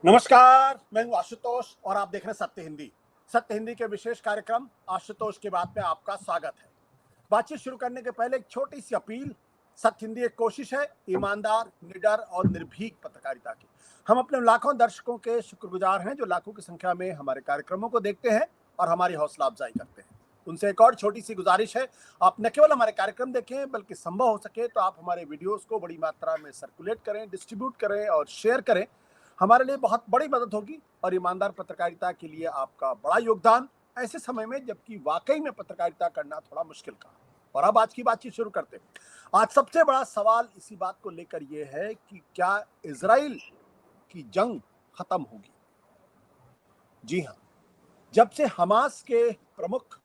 नमस्कार, मैं हूं आशुतोष और आप देख रहे हैं सत्य हिंदी। सत्य हिंदी के विशेष कार्यक्रम आशुतोष की बात में आपका स्वागत है। बातचीत शुरू करने के पहले एक छोटी सी अपील। सत्य हिंदी एक कोशिश है ईमानदार, निडर और निर्भीक पत्रकारिता की। हम अपने लाखों दर्शकों के शुक्रगुजार हैं जो लाखों की संख्या में हमारे कार्यक्रमों को देखते हैं और हमारी हौसला अफजाई करते हैं। उनसे एक और छोटी सी गुजारिश है, आप न केवल हमारे कार्यक्रम देखें बल्कि संभव हो सके तो आप हमारे वीडियोस को बड़ी मात्रा में सर्कुलेट करें, डिस्ट्रीब्यूट करें और शेयर करें। हमारे लिए बहुत बड़ी मदद होगी और ईमानदार पत्रकारिता के लिए आपका बड़ा योगदान ऐसे समय में जबकि वाकई में पत्रकारिता करना थोड़ा मुश्किल का। और अब आज की बातचीत शुरू करते हैं। आज सबसे बड़ा सवाल इसी बात को लेकर यह है कि क्या इजराइल की जंग खत्म होगी। जी हाँ, जब से हमास के प्रमुख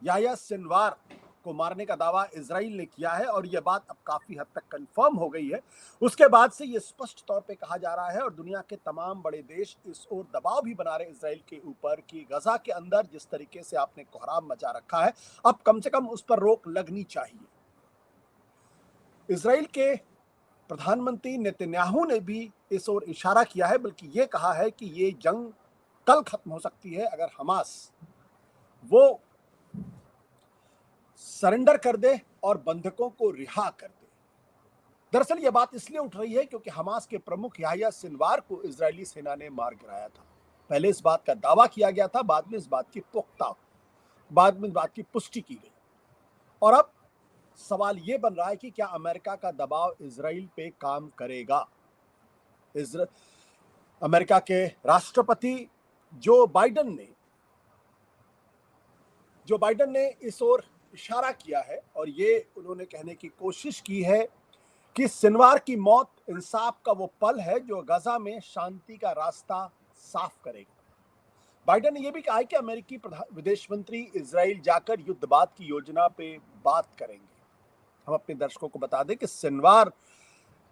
याह्या सिनवार को मारने का दावा इजराइल ने किया है और यह बात अब काफी हद तक कंफर्म हो गई है, उसके बाद से यह स्पष्ट तौर पे कहा जा रहा है और दुनिया के तमाम बड़े देश इस ओर दबाव भी बना रहे इजराइल के ऊपर कि गजा के अंदर जिस तरीके से आपने कोहराम मचा रखा है, अब कम से कम उस पर रोक लगनी चाहिए। इजराइल के प्रधानमंत्री नेतन्याहू ने भी इस ओर इशारा किया है, बल्कि ये कहा है कि ये जंग कल खत्म हो सकती है अगर हमास वो सरेंडर कर दे और बंधकों को रिहा कर दे। दरअसल यह बात इसलिए उठ रही है क्योंकि हमास के प्रमुख याह्या सिनवार को इजरायली सेना ने मार गिराया था। पहले इस बात का दावा किया गया था, बाद में इस बात की पुष्टि की गई। और अब सवाल यह बन रहा है कि क्या अमेरिका का दबाव इजराइल पे काम करेगा। अमेरिका के राष्ट्रपति जो बाइडेन ने इस ओर इशारा किया है और ये उन्होंने कहने की कोशिश की है कि सिनवार की मौत इंसाफ का वो पल है जो गजा में शांति का रास्ता साफ करेगा। बाइडेन ने यह भी कहा है कि अमेरिकी विदेश मंत्री इजराइल जाकर युद्धवाद की योजना पे बात करेंगे। हम अपने दर्शकों को बता दें कि सिनवार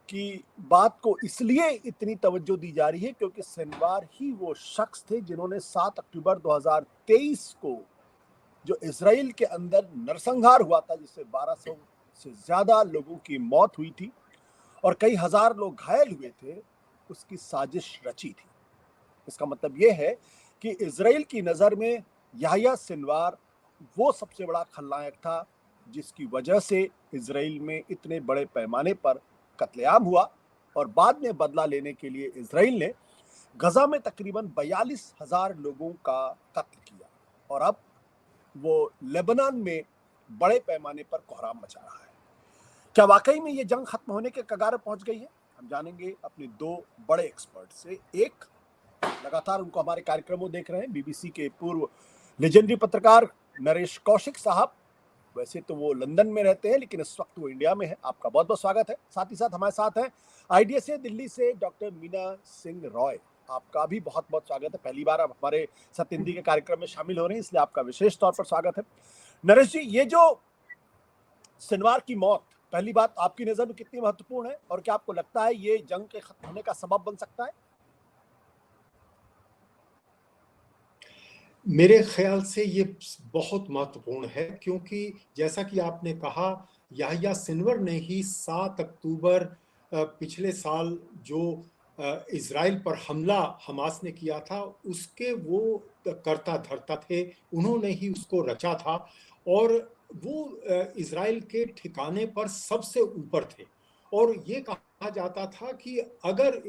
की बात को इसलिए इतनी तवज्जो दी जा रही है क्योंकि सिनवार ही वो शख्स थे जिन्होंने 7 अक्टूबर 2023 को जो इजराइल के अंदर नरसंहार हुआ था, जिससे 1200 से ज्यादा लोगों की मौत हुई थी और कई हजार लोग घायल हुए थे, उसकी साजिश रची थी। इसका मतलब यह है कि इजराइल की नजर में याह्या सिनवार वो सबसे बड़ा खलनायक था जिसकी वजह से इजराइल में इतने बड़े पैमाने पर कत्लेआम हुआ और बाद में बदला लेने के लिए इजराइल ने गजा में तकरीबन 42,000 लोगों का कत्ल किया और अब वो लेबनान में बड़े पैमाने पर कोहराम मचा रहा है। क्या वाकई में ये जंग खत्म होने के कगार पहुंच गई है? हम जानेंगे अपने दो बड़े एक्सपर्ट से। एक लगातार उनको हमारे कार्यक्रमों देख रहे हैं, बीबीसी के पूर्व लेजेंडरी पत्रकार नरेश कौशिक साहब। वैसे तो वो लंदन में रहते हैं लेकिन इस वक्त वो इंडिया में है। आपका बहुत बहुत स्वागत है। साथ ही साथ हमारे साथ हैं आईडीएसए दिल्ली से डॉक्टर मीना सिंह रॉय। आपका भी बहुत बहुत स्वागत है। पहली बार आप हमारे सत्य हिंदी के कार्यक्रम में शामिल हो रहे हैं, इसलिए आपका विशेष तौर पर स्वागत है। नरेश जी, ये जो सिनवार की मौत, पहली बात आपकी नजर में कितनी महत्वपूर्ण है और क्या आपको लगता है ये जंग के खत्म होने का सबब बन सकता है? मेरे ख्याल से ये बहुत महत्वपूर्ण है क्योंकि जैसा कि आपने कहा, याह्या सिनवार ने ही 7 अक्टूबर पिछले साल जो इजराइल पर हमला हमास ने किया था उसके वो कर्ता धर्ता थे। उन्होंने ही उसको रचा था और वो इजराइल के ठिकाने पर सबसे ऊपर थे। और ये कहा जाता था कि अगर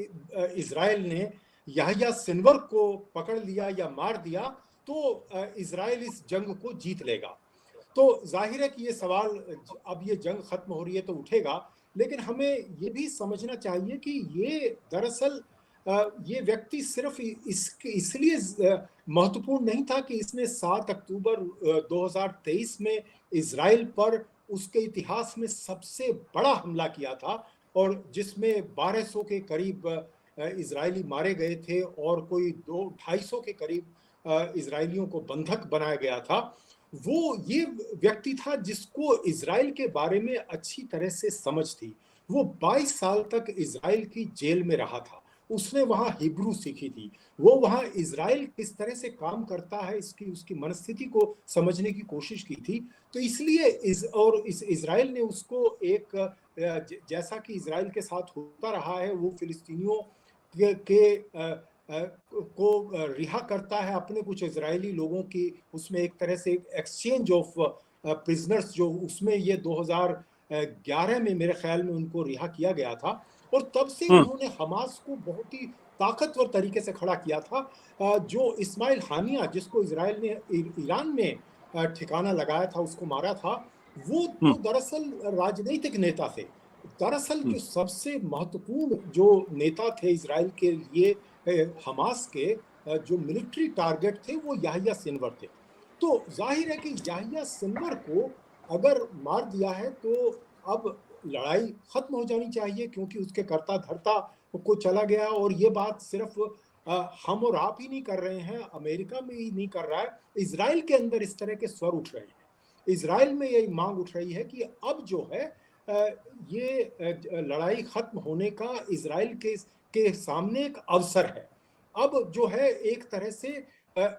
इजराइल ने याह्या सिनवार को पकड़ लिया या मार दिया तो इजराइल इस जंग को जीत लेगा। तो जाहिर है कि ये सवाल, अब ये जंग खत्म हो रही है तो उठेगा, लेकिन हमें ये भी समझना चाहिए कि ये दरअसल ये व्यक्ति सिर्फ इसलिए महत्वपूर्ण नहीं था कि इसने 7 अक्टूबर 2023 में इजराइल पर उसके इतिहास में सबसे बड़ा हमला किया था और जिसमें 1200 के करीब इजरायली मारे गए थे और कोई 200-250 के करीब इजरायलियों को बंधक बनाया गया था। वो ये व्यक्ति था जिसको इजराइल के बारे में अच्छी तरह से समझ थी। वो 22 साल तक इजराइल की जेल में रहा था। उसने वहां हिब्रू सीखी थी। वो वहां इजराइल किस तरह से काम करता है इसकी उसकी मनस्थिति को समझने की कोशिश की थी। तो इसलिए इस इजराइल ने उसको एक जैसा कि इजराइल के साथ होता रहा है, वो फिलिस्तीनियों के को रिहा करता है, अपने कुछ इजरायली लोगों की उसमें एक तरह से एक्सचेंज ऑफ प्रिजनर्स, जो उसमें ये 2011 में मेरे ख्याल में उनको रिहा किया गया था। और तब से उन्होंने हमास को बहुत ही ताकतवर तरीके से खड़ा किया था। जो इस्माइल हानिया, जिसको इसराइल ने ईरान में ठिकाना लगाया था, उसको मारा था, वो तो दरअसल राजनीतिक नेता थे। दरअसल जो सबसे महत्वपूर्ण जो नेता थे इसराइल के लिए हमास के, जो मिलिट्री टारगेट थे, वो याहिया सिनवर थे। तो जाहिर है कि याहिया सिनवर को अगर मार दिया है तो अब लड़ाई खत्म हो जानी चाहिए, क्योंकि उसके कर्ता धर्ता को चला गया। और ये बात सिर्फ हम और आप ही नहीं कर रहे हैं, अमेरिका में ही नहीं कर रहा है, इसराइल के अंदर इस तरह के स्वर उठ रहे हैं। इसराइल में यही मांग उठ रही है कि अब जो है ये लड़ाई खत्म होने का इसराइल के सामने एक अवसर है। अब जो है एक तरह से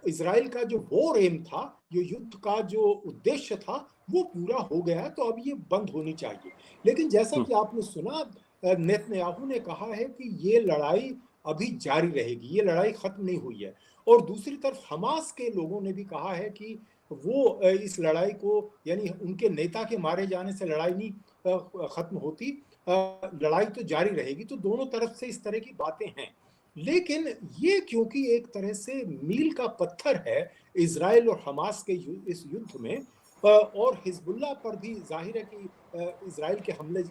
इसराइल का जो वॉर एम था, जो युद्ध का जो उद्देश्य था, वो पूरा हो गया, तो अब ये बंद होनी चाहिए। लेकिन जैसा कि आपने सुना, नेतन्याहू ने कहा है कि ये लड़ाई अभी जारी रहेगी, ये लड़ाई खत्म नहीं हुई है। और दूसरी तरफ हमास के लोगों ने भी कहा है कि वो इस लड़ाई को, यानी उनके नेता के मारे जाने से लड़ाई नहीं खत्म होती, लड़ाई तो जारी रहेगी। तो दोनों तरफ से इस तरह की बातें हैं। लेकिन ये क्योंकि एक तरह से मील का पत्थर है इजराइल और हमास के इस युद्ध में, और हिजबुल्लाह पर भी जाहिर है कि इजराइल के हमले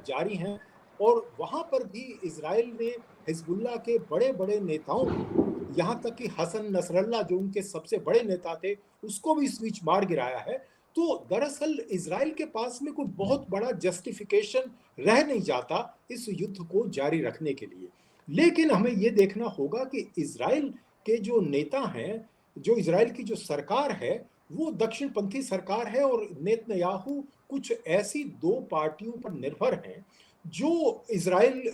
जारी हैं, और वहां पर भी इजराइल ने हिजबुल्लाह के बड़े बड़े नेताओं को, यहाँ तक कि हसन नसरल्ला जो उनके सबसे बड़े नेता थे, उसको भी इस बीच मार गिराया है। तो दरअसल इजराइल के पास में कोई बहुत बड़ा जस्टिफिकेशन रह नहीं जाता इस युद्ध को जारी रखने के लिए। लेकिन हमें यह देखना होगा कि इजराइल के जो नेता हैं, जो इजराइल की जो सरकार है, वो दक्षिणपंथी सरकार है, और नेतन्याहू कुछ ऐसी दो पार्टियों पर निर्भर हैं जो इजराइल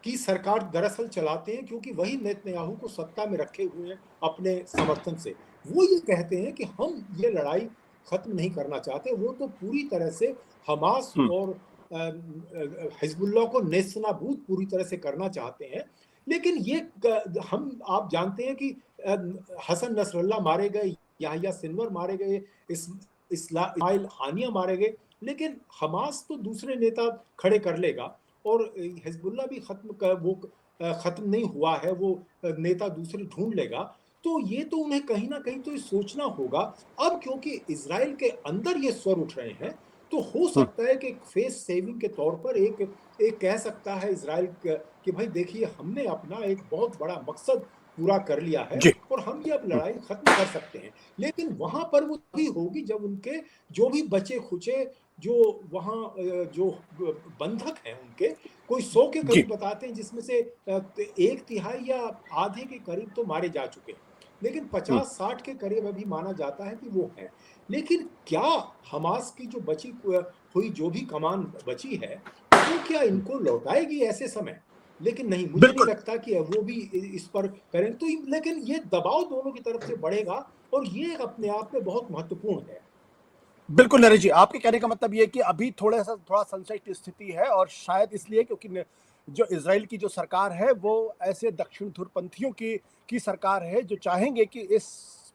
की सरकार दरअसल चलाते हैं, क्योंकि वही नेतन्याहू को सत्ता में रखे हुए हैं अपने समर्थन से। वो ये कहते हैं कि हम ये लड़ाई खत्म नहीं करना चाहते, वो तो पूरी तरह से हमास और हिजबुल्लाह को नेस्तनाबूद पूरी तरह से करना चाहते हैं। लेकिन ये हम आप जानते हैं कि हसन नसरल्ला मारे गए, याहिया सिनवर मारे गए, इस्माइल हानिया मारे गए, लेकिन हमास तो दूसरे नेता खड़े कर लेगा, और हिजबुल्लाह भी खत्म नहीं हुआ है, वो नेता दूसरे ढूंढ लेगा। तो ये तो उन्हें कहीं ना कहीं तो ये सोचना होगा। अब क्योंकि इजराइल के अंदर ये स्वर उठ रहे हैं, तो हो सकता है कि फेस सेविंग के तौर पर एक कह सकता है इजराइल कि भाई देखिए, हमने अपना एक बहुत बड़ा मकसद पूरा कर लिया है और हम ये अब लड़ाई खत्म कर सकते हैं। लेकिन वहां पर वो भी होगी जब उनके जो भी बचे खुचे, जो वहां जो बंधक हैं उनके, कोई 100 के करीब बताते हैं, जिसमें से 1/3 या आधे के करीब तो मारे जा चुके हैं, लेकिन 50-60 के करीब अभी माना जाता है कि वो है। लेकिन क्या हमास की जो बची हुई जो भी कमान बची है, वो क्या इनको लौटाएगी ऐसे समय? लेकिन नहीं, मुझे नहीं लगता कि वो भी इस पर करें। तो लेकिन ये दबाव दोनों की तरफ से बढ़ेगा, और ये अपने आप में बहुत महत्वपूर्ण है। बिल्कुल नरेश जी, आपके कहने का मतलब ये कि अभी थोड़ा संशय की स्थिति है, और शायद इसलिए क्योंकि जो इजराइल की जो सरकार है वो ऐसे दक्षिण ध्रुवपंथियों की सरकार है, जो चाहेंगे कि इस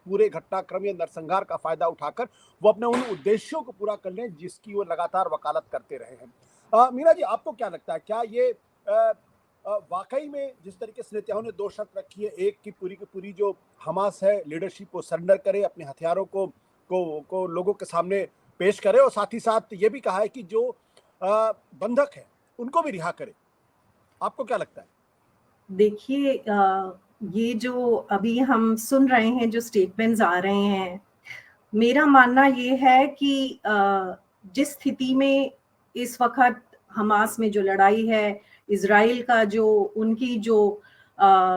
पूरे घटनाक्रम या नरसंहार का फायदा उठाकर वो अपने उन उद्देश्यों को पूरा कर लें जिसकी वो लगातार वकालत करते रहे हैं। मीना जी, आपको क्या लगता है, क्या ये वाकई में जिस तरीके से नेतन्याहू ने 2 शर्त रखी है, एक की पूरी जो हमास है लीडरशिप को सरेंडर करे, अपने हथियारों को लोगों के सामने पेश करे, और साथ ही साथ ये भी कहा है कि जो बंधक है उनको भी रिहा करे, आपको क्या लगता है? देखिए, ये जो अभी हम सुन रहे हैं, जो स्टेटमेंट्स आ रहे हैं, मेरा मानना ये है कि जिस स्थिति में इस वक्त हमास में जो लड़ाई है, इजराइल का जो उनकी जो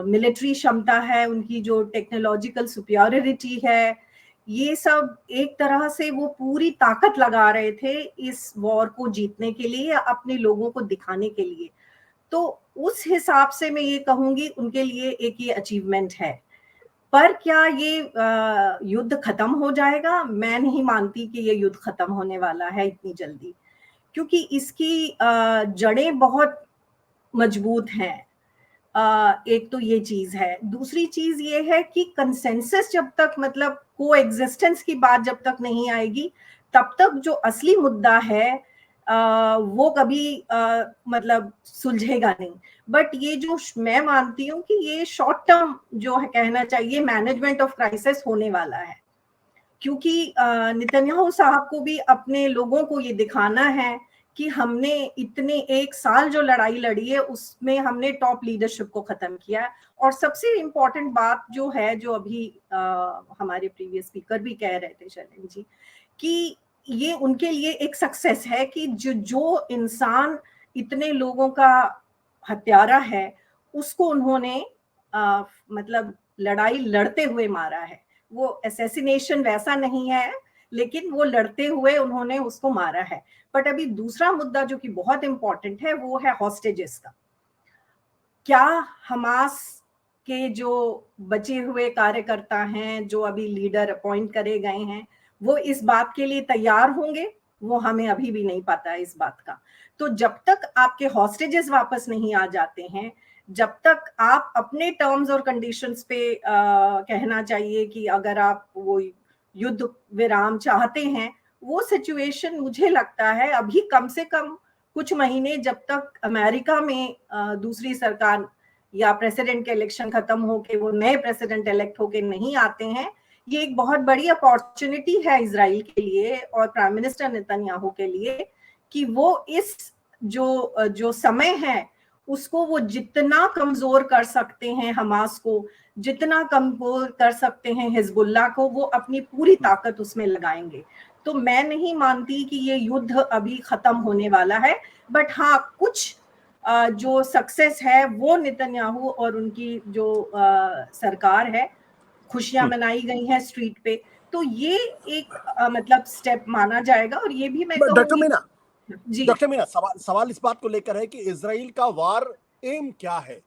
मिलिट्री क्षमता है, उनकी जो टेक्नोलॉजिकल सुपियोरिटी है, ये सब एक तरह से वो पूरी ताकत लगा रहे थे इस वॉर को जीतने के लिए, अपने लोगों को दिखाने के लिए। तो उस हिसाब से मैं ये कहूंगी उनके लिए एक ये अचीवमेंट है। पर क्या ये युद्ध खत्म हो जाएगा? मैं नहीं मानती कि ये युद्ध खत्म होने वाला है इतनी जल्दी, क्योंकि इसकी जड़ें बहुत मजबूत हैं। एक तो ये चीज है। दूसरी चीज ये है कि कंसेंसस जब तक, मतलब को एग्जिस्टेंस की बात जब तक नहीं आएगी, तब तक जो असली मुद्दा है वो कभी मतलब सुलझेगा नहीं। बट ये जो मैं मानती हूँ कि ये शॉर्ट टर्म जो है, कहना चाहिए मैनेजमेंट ऑफ क्राइसिस होने वाला है, क्योंकि नेतन्याहू साहब को भी अपने लोगों को ये दिखाना है कि हमने इतने 1 साल जो लड़ाई लड़ी है उसमें हमने टॉप लीडरशिप को खत्म किया है। और सबसे इम्पोर्टेंट बात जो है, जो अभी हमारे प्रीवियस स्पीकर भी कह रहे थे शैलेंद्र जी, कि ये उनके लिए एक सक्सेस है कि जो इंसान इतने लोगों का हत्यारा है उसको उन्होंने मतलब लड़ाई लड़ते हुए मारा है। वो असैसिनेशन वैसा नहीं है, लेकिन वो लड़ते हुए उन्होंने उसको मारा है। बट अभी दूसरा मुद्दा जो कि बहुत इंपॉर्टेंट है वो है हॉस्टेजेस का। क्या हमास के जो बचे हुए कार्यकर्ता हैं, जो अभी लीडर अपॉइंट करे गए हैं, वो इस बात के लिए तैयार होंगे? वो हमें अभी भी नहीं पता है इस बात का। तो जब तक आपके हॉस्टेजेस वापस नहीं आ जाते हैं, जब तक आप अपने टर्म्स और कंडीशंस पे कहना चाहिए कि अगर आप वो युद्ध विराम चाहते हैं, वो सिचुएशन मुझे लगता है अभी कम से कम कुछ महीने, जब तक अमेरिका में दूसरी सरकार या प्रेसिडेंट के इलेक्शन खत्म होके वो नए प्रेसिडेंट इलेक्ट होके नहीं आते हैं, ये एक बहुत बड़ी अपॉर्चुनिटी है इजराइल के लिए और प्राइम मिनिस्टर नेतन्याहू के लिए कि वो इस जो समय है उसको वो जितना कमजोर कर सकते हैं हमास को, जितना कमजोर कर सकते हैं हिजबुल्लाह को, वो अपनी पूरी ताकत उसमें लगाएंगे। तो मैं नहीं मानती कि ये युद्ध अभी खत्म होने वाला है। बट हाँ, कुछ जो सक्सेस है वो नेतन्याहू और उनकी जो सरकार है, खुशियां मनाई गई हैं स्ट्रीट पे, तो ये एक मतलब स्टेप माना जाएगा। और ये भी मैं डॉक्टर कहूंगी मीना, जी डॉक्टर मीना, सवाल इस बात को लेकर है कि इजराइल का वार एम क्या है।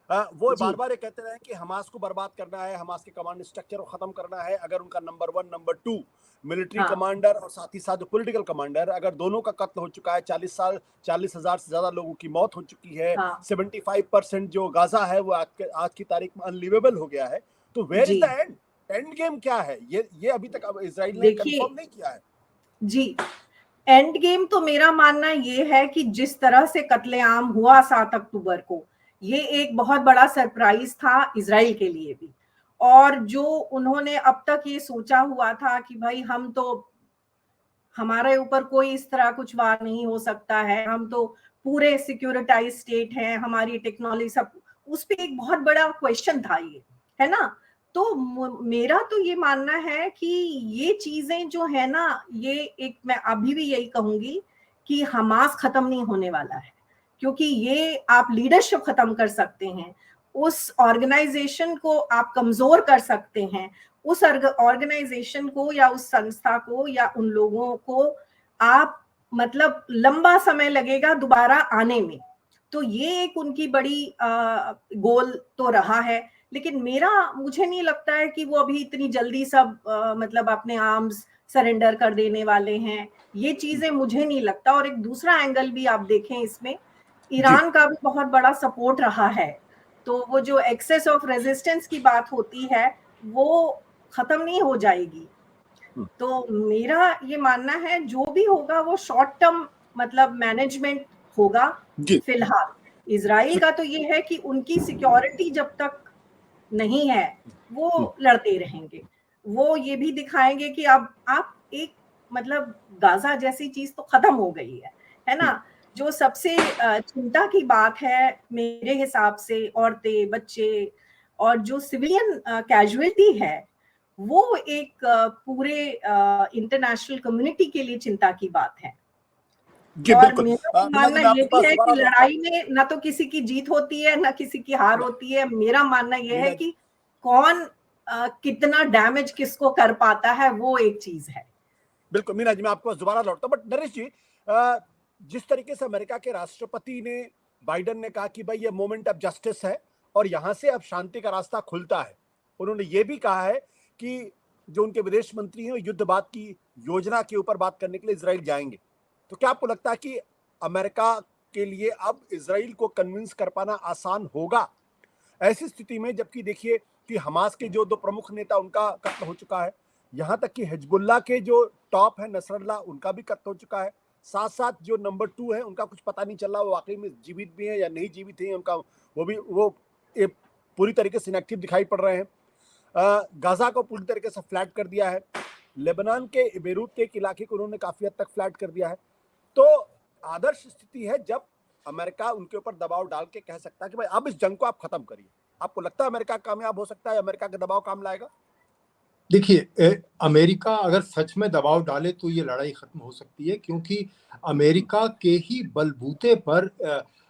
वो जी बार बार ये कहते रहे कि हमास को बर्बाद करना है, हमास के कमांड स्ट्रक्चर को खत्म करना है। अगर उनका नंबर 1 नंबर 2 मिलिट्री हाँ कमांडर और साथ ही साथ जो पॉलिटिकल कमांडर, अगर दोनों का कत्ल हो चुका है, 40,000 से ज्यादा लोगों की मौत हो चुकी है, हाँ 75% जो गाजा है वो आज की तारीख में अनलिवेबल हो गया है, तो where is G. The end game क्या है? ये अभी तक अब इजराइल ने देखिए कंफर्म नहीं किया है। जी, एंड गेम तो मेरा मानना ये है कि जिस तरह से कत्लेआम हुआ 7 अक्टूबर को, ये एक बहुत बड़ा सरप्राइज था इजराइल के लिए भी। और जो उन्होंने अब तक ये सोचा हुआ था कि भाई हम तो, हमारे ऊपर कोई इस तरह कुछ वार नहीं हो सकता है, हम तो पूरे सिक्योरिटाइज स्टेट हैं, हमारी टेक्नोलॉजी सब, उस पे एक बहुत बड़ा क्वेश्चन था ये, है ना। तो मेरा तो ये मानना है कि ये चीजें जो है ना, ये एक, मैं अभी भी यही कहूंगी कि हमास खत्म नहीं होने वाला है, क्योंकि ये आप लीडरशिप खत्म कर सकते हैं, उस ऑर्गेनाइजेशन को आप कमजोर कर सकते हैं, उस ऑर्गेनाइजेशन को या उस संस्था को या उन लोगों को आप, मतलब लंबा समय लगेगा दोबारा आने में। तो ये एक उनकी बड़ी गोल तो रहा है। लेकिन मुझे नहीं लगता है कि वो अभी इतनी जल्दी सब मतलब अपने आर्म्स सरेंडर कर देने वाले हैं, ये चीजें मुझे नहीं लगता। और एक दूसरा एंगल भी आप देखें इसमें, जी ईरान का भी बहुत बड़ा सपोर्ट रहा है। तो वो जो एक्सेस ऑफ रेजिस्टेंस की बात होती है वो खत्म नहीं हो जाएगी। तो मेरा ये मानना है जो भी होगा वो शॉर्ट टर्म मतलब मैनेजमेंट होगा जी फिलहाल। इजराइल का तो ये है कि उनकी सिक्योरिटी जब तक नहीं है वो लड़ते रहेंगे। वो ये भी दिखाएंगे कि अब आप एक, मतलब गाजा जैसी चीज तो खत्म हो गई है ना। जो सबसे चिंता की बात है मेरे हिसाब से, औरतें, बच्चे और जो सिविलियन कैजुअलिटी है, वो एक पूरे इंटरनेशनल कम्युनिटी के लिए चिंता की बात है। जी और बिल्कुल। मेरा तो मीना जी, मानना मैं ये आपके भी पास है कि दोबारा लौटता हूं। लड़ाई में ना तो किसी की जीत होती है ना किसी की हार होती है। मेरा मानना ये है मीना कि कौन कितना डैमेज किसको कर पाता है, वो एक चीज है। बिल्कुल मीना जी, मैं आपको पास दोबारा लौटता हूं। बट नरेश जी, अ, जिस तरीके से अमेरिका के राष्ट्रपति ने, बाइडन ने कहा कि भाई ये मोमेंट ऑफ जस्टिस है और यहां से अब शांति का रास्ता खुलता है, उन्होंने ये भी कहा है कि जो उनके विदेश मंत्री हैं युद्धबाद की योजना के ऊपर बात करने के लिए इजराइल जाएंगे। तो क्या आपको लगता है कि अमेरिका के लिए अब इजराइल को कन्विंस कर पाना आसान होगा। ऐसी स्थिति में जबकि देखिए कि हमास के जो 2 प्रमुख नेता उनका कत्ल हो चुका है, यहाँ तक कि हिजबुल्लाह के जो टॉप है नसरल्लाह उनका भी कत्ल हो चुका है। साथ-साथ जो नंबर 2 है उनका कुछ पता नहीं चल रहा वो वाक़ई में जीवित भी हैं या नहीं जीवित हैं, उनका वो ए पूरी तरीके से इनएक्टिव दिखाई पड़ रहे हैं। गाज़ा को पूरी तरीके से फ्लैट कर दिया है। लेबनान के बेरूत के एक इलाके को उन्होंने काफ़ी हद तक फ्लैट कर दिया है। तो आदर्श स्थिति है जब अमेरिका उनके ऊपर दबाव डाल के कह सकता है कि भाई अब इस जंग को आप खत्म करिए। आपको लगता है अमेरिका कामयाब हो सकता है, अमेरिका का दबाव काम लाएगा? देखिए, अमेरिका अगर सच में दबाव डाले तो ये लड़ाई खत्म हो सकती है, क्योंकि अमेरिका के ही बलबूते पर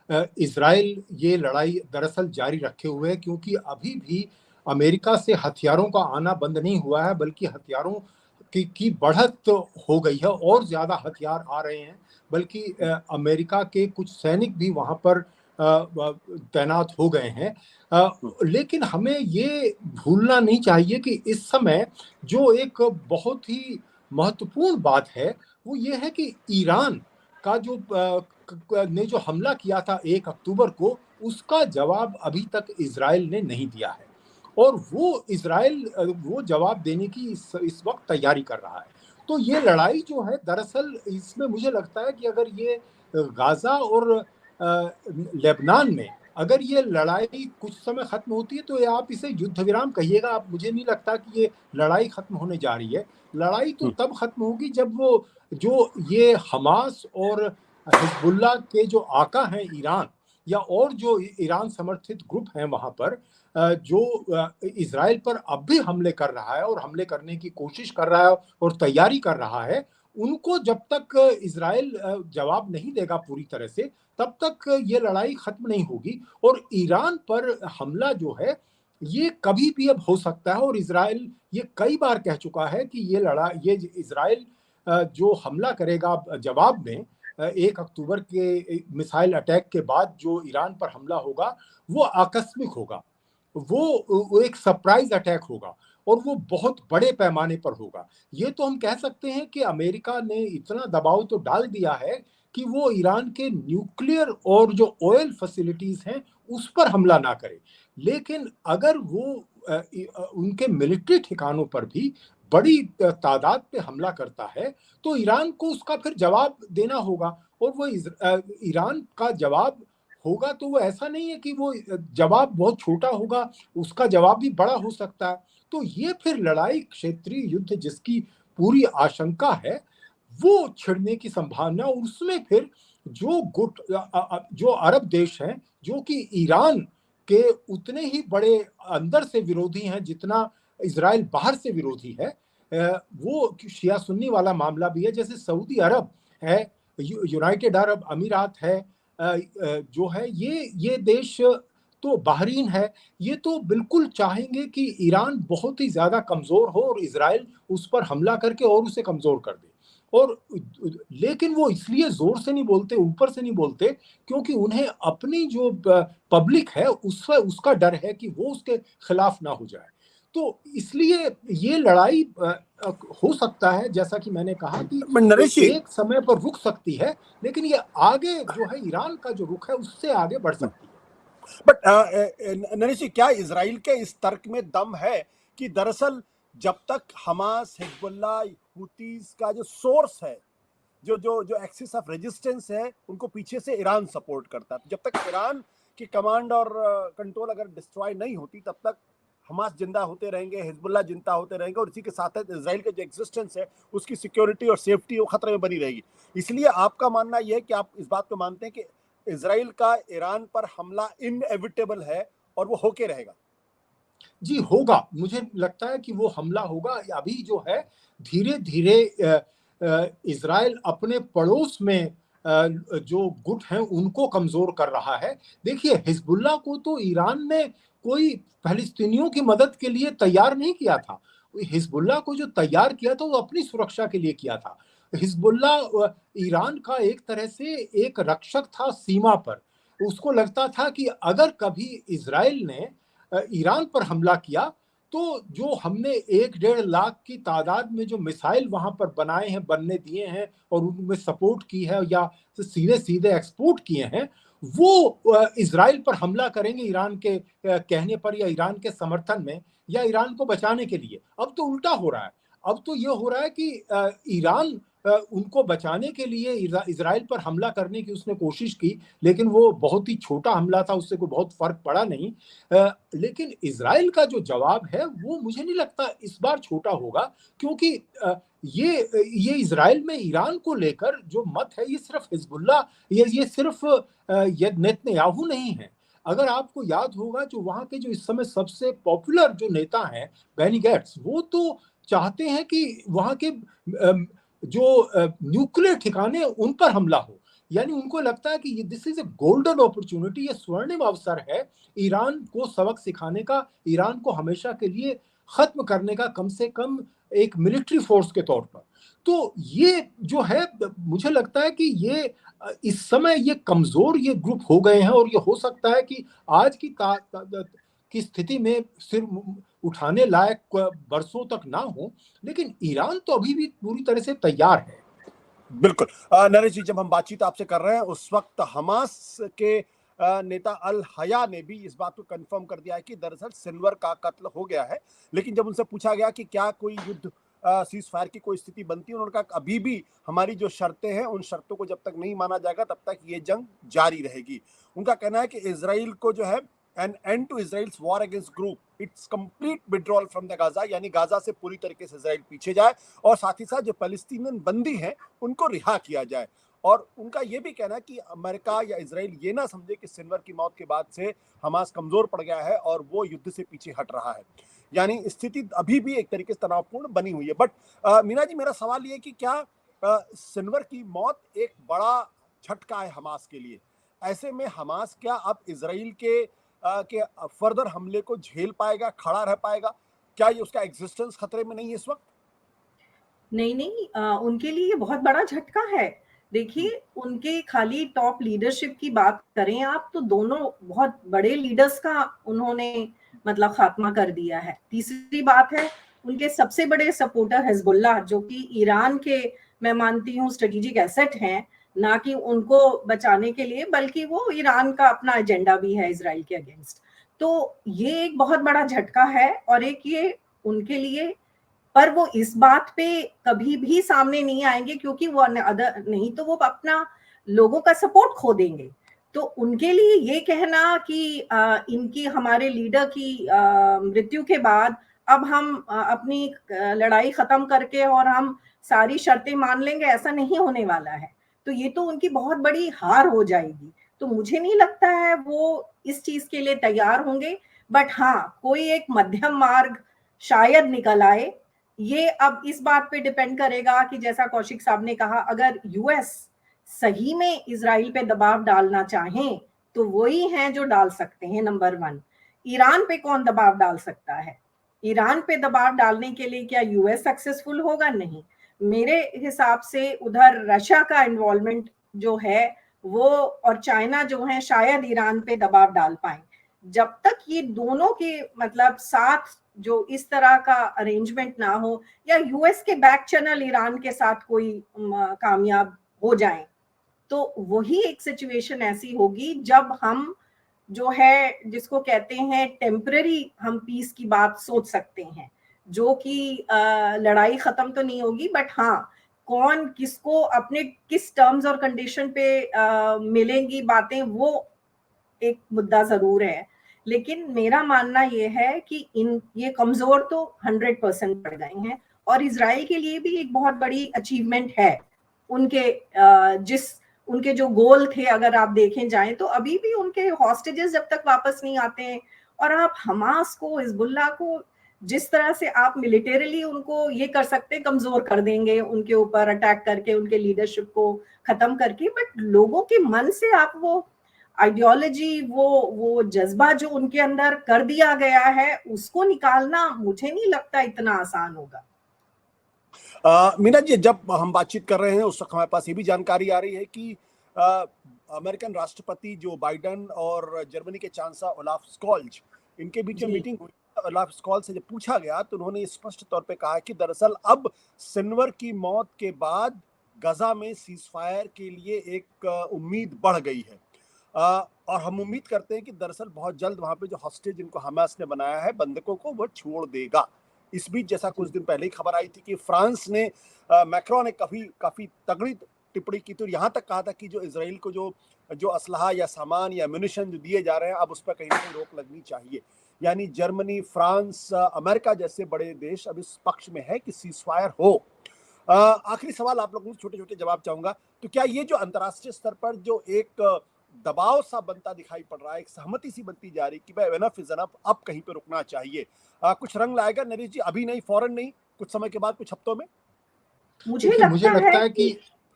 इजराइल ये लड़ाई दरअसल जारी रखे हुए है, क्योंकि अभी भी अमेरिका से हथियारों का आना बंद नहीं हुआ है, बल्कि हथियारों की बढ़त हो गई है और ज्यादा हथियार आ रहे हैं। बल्कि अमेरिका के कुछ सैनिक भी वहां पर तैनात हो गए हैं। लेकिन हमें ये भूलना नहीं चाहिए कि इस समय जो एक बहुत ही महत्वपूर्ण बात है वो ये है कि ईरान का ने जो हमला किया था 1 अक्टूबर को, उसका जवाब अभी तक इजराइल ने नहीं दिया है, और वो इजराइल वो जवाब देने की इस वक्त तैयारी कर रहा है। तो ये लड़ाई जो है दरअसल इसमें मुझे लगता है कि अगर ये गाजा और लेबनान में अगर ये लड़ाई कुछ समय खत्म होती है तो आप इसे युद्ध विराम कहिएगा, आप, मुझे नहीं लगता कि ये लड़ाई खत्म होने जा रही है। लड़ाई तो तब खत्म होगी जब वो जो ये हमास और हिजबुल्लाह के जो आका हैं ईरान, या और जो ईरान समर्थित ग्रुप हैं वहां पर, जो इजराइल पर अब भी हमले कर रहा है और हमले करने की कोशिश कर रहा है और तैयारी कर रहा है, उनको जब तक इजराइल जवाब नहीं देगा पूरी तरह से, तब तक ये लड़ाई खत्म नहीं होगी। और ईरान पर हमला जो है ये कभी भी अब हो सकता है, और इजराइल ये कई बार कह चुका है कि ये इजराइल जो हमला करेगा जवाब में 1 अक्टूबर के मिसाइल अटैक के बाद जो ईरान पर हमला होगा वो आकस्मिक होगा, वो एक सरप्राइज अटैक होगा और वो बहुत बड़े पैमाने पर होगा। ये तो हम कह सकते हैं कि अमेरिका ने इतना दबाव तो डाल दिया है कि वो ईरान के न्यूक्लियर और जो ऑयल फैसिलिटीज हैं उस पर हमला ना करे, लेकिन अगर वो उनके मिलिट्री ठिकानों पर भी बड़ी तादाद पे हमला करता है तो ईरान को उसका फिर जवाब देना होगा। और वो ईरान का जवाब होगा तो वो ऐसा नहीं है कि वो जवाब बहुत छोटा होगा, उसका जवाब भी बड़ा हो सकता है। तो ये फिर लड़ाई क्षेत्रीय युद्ध जिसकी पूरी आशंका है वो छिड़ने की संभावना, उसमें फिर जो गुट जो अरब देश हैं जो कि ईरान के उतने ही बड़े अंदर से विरोधी हैं जितना इजराइल बाहर से विरोधी है, वो शिया सुन्नी वाला मामला भी है, जैसे सऊदी अरब है, यूनाइटेड अरब अमीरात है, जो है ये देश, तो बहरीन है, ये तो बिल्कुल चाहेंगे कि ईरान बहुत ही ज्यादा कमजोर हो और इजराइल उस पर हमला करके और उसे कमजोर कर दे। और लेकिन वो इसलिए जोर से नहीं बोलते, ऊपर से नहीं बोलते, क्योंकि उन्हें अपनी जो पब्लिक है उसका डर है कि वो उसके खिलाफ ना हो जाए। तो इसलिए ये लड़ाई हो सकता है, जैसा कि मैंने कहा कि एक समय पर रुक सकती है, लेकिन ये आगे जो है ईरान का जो रुख है उससे आगे बढ़ सकती है। बट नरेश जी, क्या इजराइल के इस तर्क में दम है कि दरअसल जब तक हमास, हिजबुल्लाह, हुतीज का जो सोर्स है, जो एक्सिस ऑफ रेजिस्टेंस है, उनको पीछे से ईरान सपोर्ट करता है, जब तक ईरान की कमांड और कंट्रोल अगर डिस्ट्रॉय नहीं होती तब तक हमास जिंदा होते रहेंगे, हिजबुल्लाह जिंदा होते रहेंगे, और इसी के साथ इजराइल का जो एग्जिस्टेंस है उसकी सिक्योरिटी और सेफ्टी वो खतरे में बनी रहेगी। इसलिए आपका मानना यह है कि आप इस बात को मानते हैं कि इजराइल का ईरान पर हमला इनएविटेबल है और वो होके रहेगा? जी होगा, मुझे लगता है कि वो हमला होगा। अभी जो है धीरे धीरे इजराइल अपने पड़ोस में जो गुट हैं उनको कमजोर कर रहा है। देखिए, हिजबुल्लाह को तो ईरान ने कोई फिलिस्तीनियों की मदद के लिए तैयार नहीं किया था। हिजबुल्लाह को जो तैयार किया था वो अपनी सुरक्षा के लिए किया था। हिजबुल्लाह ईरान का एक तरह से एक रक्षक था सीमा पर। उसको लगता था कि अगर कभी इजराइल ने ईरान पर हमला किया तो तो जो हमने 1-1.5 लाख की तादाद में जो मिसाइल वहां पर बनाए हैं, बनने दिए हैं और उनमें सपोर्ट की है या सीधे सीधे एक्सपोर्ट किए हैं, वो इजराइल पर हमला करेंगे ईरान के कहने पर या ईरान के समर्थन में या ईरान को बचाने के लिए। अब तो उल्टा हो रहा है। अब तो ये हो रहा है कि ईरान उनको बचाने के लिए इजराइल पर हमला करने की उसने कोशिश की, लेकिन वो बहुत ही छोटा हमला था, उससे कोई बहुत फर्क पड़ा नहीं। लेकिन इजराइल का जो जवाब है वो मुझे नहीं लगता इस बार छोटा होगा, क्योंकि ये इजराइल में ईरान को लेकर जो मत है ये सिर्फ हिजबुल्लाह, ये सिर्फ ये नेतन्याहू नहीं है। अगर आपको याद होगा, जो वहां के जो इस समय सबसे पॉपुलर जो नेता हैं बेनी गैट्स, वो तो चाहते हैं कि वहां के जो न्यूक्लियर ठिकाने उन पर हमला हो। यानी उनको लगता है कि ये this is a golden opportunity, ये स्वर्णिम अवसर है ईरान को सबक सिखाने का, ईरान को हमेशा के लिए खत्म करने का, कम से कम एक मिलिट्री फोर्स के तौर पर। तो ये जो है, मुझे लगता है कि ये इस समय ये कमजोर ये ग्रुप हो गए हैं और ये हो सकता है कि आज की स्थिति में सिर्फ उठाने लायक बरसों तक ना हो, लेकिन ईरान तो अभी भी पूरी तरह से तैयार है। बिल्कुल। नरेश जी, जब हम बातचीत आपसे कर रहे हैं उस वक्त हमास के नेता अल हया ने भी इस बात को कंफर्म कर दिया है कि दरअसल सिनवर का कत्ल हो गया है। लेकिन जब उनसे पूछा गया कि क्या कोई युद्ध सीज फायर की कोई स्थिति बनती है, उन्होंने कहा अभी भी हमारी जो शर्तें हैं उन शर्तों को जब तक नहीं माना जाएगा तब तक ये जंग जारी रहेगी। उनका कहना है कि इजराइल को जो है an end to Israel's war against group, it's complete withdrawal from the Gaza, यानी गाजा से पूरी तरीके से इजराइल पीछे जाए और साथ ही साथ जो पैलेस्टीनियन बंदी हैं उनको रिहा किया जाए। और उनका ये भी कहना है कि अमेरिका या इजराइल ये ना समझे कि सिनवर की मौत के बाद से हमास कमजोर पड़ गया है और वो युद्ध से पीछे हट रहा है। यानी स्थिति अभी भी एक तरीके से तनावपूर्ण बनी हुई है। बट मीना जी, मेरा सवाल ये है कि क्या सिनवर की मौत एक बड़ा झटका है हमास के लिए? ऐसे में हमास क्या अब इजराइल के फर्दर हमले को झेल पाएगा, खड़ा रह पाएगा? क्या ये उसका एग्जिस्टेंस खतरे में नहीं है इस वक्त? नहीं, उनके लिए ये बहुत बड़ा झटका है। देखिए, उनके खाली टॉप लीडरशिप की बात करें आप, तो दोनों बहुत बड़े लीडर्स का उन्होंने मतलब खात्मा कर दिया है। तीसरी बात है, उनके सबसे बड़े सपोर्टर हिजबुल्लाह, जो कि ईरान के, मैं मानती हूँ, स्ट्रेटेजिक एसेट हैं, ना कि उनको बचाने के लिए, बल्कि वो ईरान का अपना एजेंडा भी है इजराइल के अगेंस्ट। तो ये एक बहुत बड़ा झटका है। और एक ये उनके लिए, पर वो इस बात पे कभी भी सामने नहीं आएंगे, क्योंकि वो अदर नहीं तो वो अपना लोगों का सपोर्ट खो देंगे। तो उनके लिए ये कहना कि इनकी, हमारे लीडर की मृत्यु के बाद अब हम अपनी लड़ाई खत्म करके और हम सारी शर्तें मान लेंगे, ऐसा नहीं होने वाला है। तो ये तो उनकी बहुत बड़ी हार हो जाएगी। तो मुझे नहीं लगता है वो इस चीज के लिए तैयार होंगे। बट हाँ, कोई एक मध्यम मार्ग शायद निकल आए। ये अब इस बात पे डिपेंड करेगा कि जैसा कौशिक साहब ने कहा, अगर यूएस सही में इजराइल पे दबाव डालना चाहें तो वही हैं जो डाल सकते हैं। नंबर 1, ईरान पे कौन दबाव डाल सकता है? ईरान पे दबाव डालने के लिए क्या यूएस सक्सेसफुल होगा? नहीं। मेरे हिसाब से उधर रशिया का इन्वॉल्वमेंट जो है वो, और चाइना जो है, शायद ईरान पे दबाव डाल पाए। जब तक ये दोनों के मतलब साथ जो इस तरह का अरेंजमेंट ना हो, या यूएस के बैक चैनल ईरान के साथ कोई कामयाब हो जाए, तो वही एक सिचुएशन ऐसी होगी जब हम जो है, जिसको कहते हैं टेम्पररी, हम पीस की बात सोच सकते हैं, जो कि लड़ाई खत्म तो नहीं होगी, बट हाँ, कौन किसको अपने किस टर्म्स और कंडीशन पे मिलेंगी बातें, वो एक मुद्दा जरूर है। लेकिन मेरा मानना ये है कि ये कमजोर तो 100% पड़ गए हैं। और इजराइल के लिए भी एक बहुत बड़ी अचीवमेंट है उनके उनके जो गोल थे, अगर आप देखें जाएं, तो अभी भी उनके हॉस्टेजेस जब तक वापस नहीं आते हैं, और आप हमास को, हिजबुल्लाह को जिस तरह से आप मिलिटरीली उनको ये कर सकते हैं, कमजोर कर देंगे, उनके ऊपर अटैक करके, उनके लीडरशिप को खत्म करके, बट लोगों के मन से आप वो आइडियोलॉजी, वो जज्बा जो उनके अंदर कर दिया गया है, उसको निकालना मुझे नहीं लगता इतना आसान होगा। मीना जी, जब हम बातचीत कर रहे हैं उस वक्त हमारे पास ये भी जानकारी आ रही है कि अमेरिकन राष्ट्रपति जो बाइडेन और जर्मनी के चांसलर ओलाफ स्कॉल्ज, इनके बीच जो मीटिंग हुई, लास्ट कॉल से जब पूछा गया तो उन्होंने स्पष्ट तौर पे कहा कि दरअसल अब सिनवर की मौत के बाद गजा में सीज फायर के लिए एक उम्मीद बढ़ गई है। और हम उम्मीद करते हैं कि दरअसल बहुत जल्द वहां पे जो हॉस्टेज जिनको हमास ने बनाया है बंधकों को वो छोड़ देगा। इस बीच जैसा कुछ दिन पहले ही खबर आई थी कि फ्रांस ने मैक्रोन ने काफी तगड़ी टिप्पणी की थी और यहाँ तक कहा था कि जो इजराइल को जो असलहा या सामान या म्यूनिशन जो दिए जा रहे हैं अब उस पर कहीं ना कहीं रोक लगनी चाहिए। यानी जर्मनी, फ्रांस, अमेरिका जैसे बड़े देश अब इस पक्ष में है कि सीज फायर हो। आखिरी सवाल आप लोगों को छोटे छोटे जवाब चाहूंगा। तो क्या ये जो अंतर्राष्ट्रीय स्तर पर जो एक दबाव सा बनता दिखाई पड़ रहा है, एक सहमति सी बनती जा रही कि भाई एनफ इज एनफ, अब कहीं पे रुकना चाहिए, कुछ रंग लाएगा नरेश जी? अभी नहीं, फौरन नहीं, कुछ समय के बाद, कुछ हफ्तों में? मुझे मुझे लगता है कि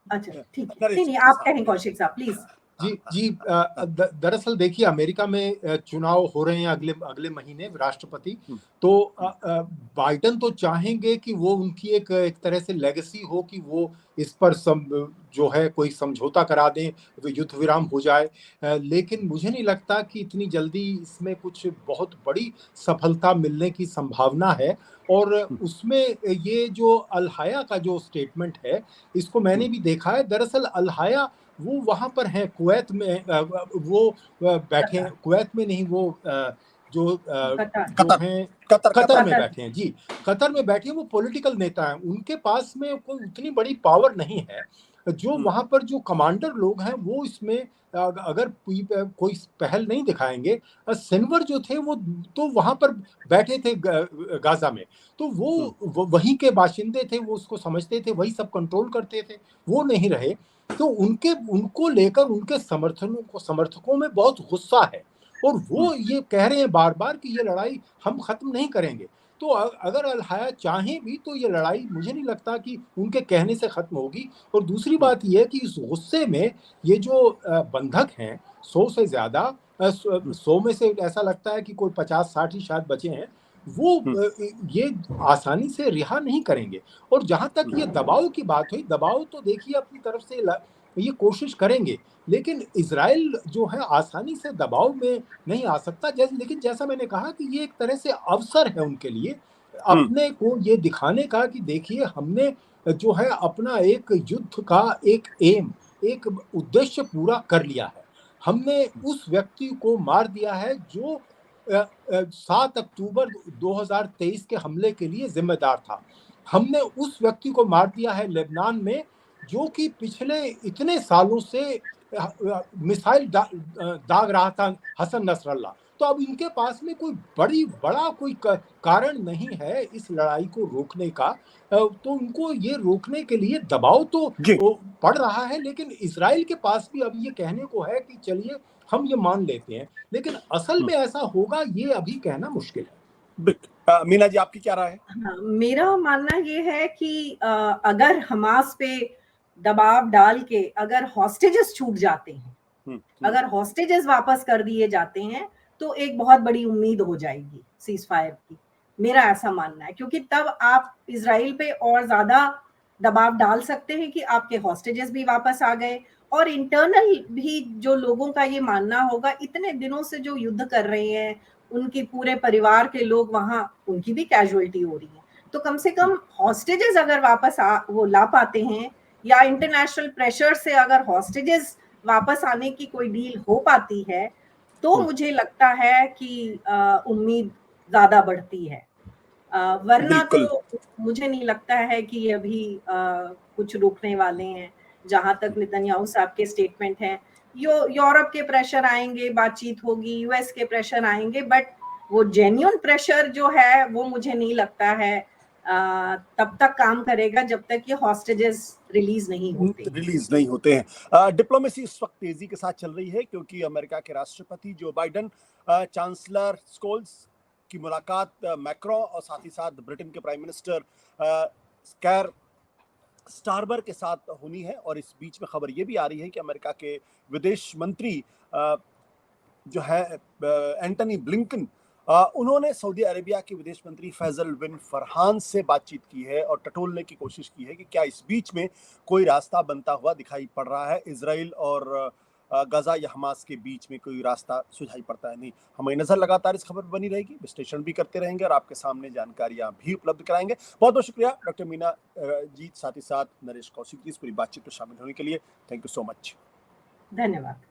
अच्छा ठीक है, नहीं आप कहें कौशिक साहब प्लीज। जी दरअसल देखिए, अमेरिका में चुनाव हो रहे हैं अगले महीने राष्ट्रपति, तो बाइडन तो चाहेंगे कि वो उनकी एक तरह से लेगेसी हो कि वो इस पर जो है कोई समझौता करा दें, युद्ध विराम हो जाए। लेकिन मुझे नहीं लगता कि इतनी जल्दी इसमें कुछ बहुत बड़ी सफलता मिलने की संभावना है। और उसमें ये जो अल-हाया का जो स्टेटमेंट है, इसको मैंने भी देखा है। दरअसल अल-हाया वो वहां पर हैं कुवैत में, वो बैठे हैं कुवैत में, नहीं वो जो हैं कतर में बैठे हैं। जी, कतर में बैठे हैं। वो पॉलिटिकल नेता हैं, उनके पास में कोई उतनी बड़ी पावर नहीं है। जो वहां पर जो कमांडर लोग हैं वो इसमें अगर कोई पहल नहीं दिखाएंगे। सिनवर जो थे वो तो वहां पर बैठे थे गाजा में, तो वो वहीं के बाशिंदे थे, वो उसको समझते थे, वही सब कंट्रोल करते थे। वो नहीं रहे, तो उनको लेकर उनके समर्थकों में बहुत गुस्सा है और वो ये कह रहे हैं बार बार कि ये लड़ाई हम खत्म नहीं करेंगे। तो अगर अल-हाया चाहें भी तो ये लड़ाई मुझे नहीं लगता कि उनके कहने से खत्म होगी। और दूसरी बात ये है कि इस गुस्से में ये जो बंधक हैं 100 से ज्यादा, 100 में से ऐसा लगता है कि कोई 50-60 ही शायद बचे हैं, वो ये आसानी से रिहा नहीं करेंगे। और जहां तक ये दबाव की बात हुई, दबाव तो देखिए अपनी तरफ से ये कोशिश करेंगे, लेकिन इजराइल जो है आसानी से दबाव में नहीं आ सकता। लेकिन जैसा मैंने कहा कि ये एक तरह से अवसर है उनके लिए अपने को ये दिखाने का कि देखिए हमने जो है अपना एक युद्ध का एक उद्देश्य पूरा कर लिया है। हमने उस व्यक्ति को मार दिया है जो 7 अक्टूबर 2023 के हमले के लिए जिम्मेदार था। हमने उस व्यक्ति को मार दिया है लेबनान में, जो कि पिछले इतने सालों से मिसाइल दाग रहा था हसन नसरल्ला। तो अब इनके पास में कोई बड़ा कोई कारण नहीं है इस लड़ाई को रोकने का। तो उनको ये रोकने के लिए दबाव तो पड़ रहा है, लेकिन इजराइल के पास भी अब ये कहने को है कि चलिए हम ये मान लेते हैं, लेकिन असल में ऐसा होगा ये अभी कहना मुश्किल है। मीना जी, आपकी क्या राय है? हाँ, मेरा मानना ये है कि अगर हमास पे दबाव डाल के अगर हॉस्टेजेस छूट जाते हैं, अगर हॉस्टेजेस वापस कर दिए जाते हैं तो एक बहुत बड़ी उम्मीद हो जाएगी सीज फायर की। मेरा ऐसा मानना है, क्योंकि तब आप इजराइल पे और ज्यादा दबाव डाल सकते हैं कि आपके हॉस्टेजेस भी वापस आ गए, और इंटरनल भी जो लोगों का ये मानना होगा, इतने दिनों से जो युद्ध कर रहे हैं उनके पूरे परिवार के लोग वहां, उनकी भी कैजुअलिटी हो रही है। तो कम से कम हॉस्टेजेस अगर वापस वो ला पाते हैं, या इंटरनेशनल प्रेशर से अगर हॉस्टेजेस वापस आने की कोई डील हो पाती है, तो मुझे लगता है कि उम्मीद ज्यादा बढ़ती है। वरना तो मुझे नहीं लगता है कि ये अभी कुछ रोकने वाले हैं। जहां तक नेतन्याहू साहब के स्टेटमेंट हैं, यूरोप के प्रेशर आएंगे, बातचीत होगी, यूएस के प्रेशर आएंगे, बट वो जेन्युइन प्रेशर जो है वो मुझे नहीं लगता है तब तक काम करेगा जब तक ये हॉस्टेजेस रिलीज नहीं होते हैं। डिप्लोमेसी इस वक्त तेजी के साथ चल रही है, क्योंकि अमेरिका के राष्ट्रपति जो बाइडन चांसलर स्कोल्स की मुलाकात मैक्रो और साथ ही साथ ब्रिटेन के प्राइम मिनिस्टर केयर स्टारबर के साथ होनी है। और इस बीच में खबर ये भी आ रही है कि अमेरिका के विदेश मंत्री जो है एंटनी ब्लिंकन, उन्होंने सऊदी अरेबिया के विदेश मंत्री फैजल बिन फरहान से बातचीत की है और टटोलने की कोशिश की है कि क्या इस बीच में कोई रास्ता बनता हुआ दिखाई पड़ रहा है इजराइल और गजा या हमास के बीच में कोई रास्ता सुझाई पड़ता है नहीं। हमारी नजर लगातार इस खबर पर बनी रहेगी, विश्लेषण भी करते रहेंगे और आपके सामने जानकारियां भी उपलब्ध कराएंगे। बहुत बहुत शुक्रिया डॉक्टर मीना जी, साथ ही साथ नरेश कौशिक जी, इस पूरी बातचीत में शामिल होने के लिए। Thank you so much. धन्यवाद।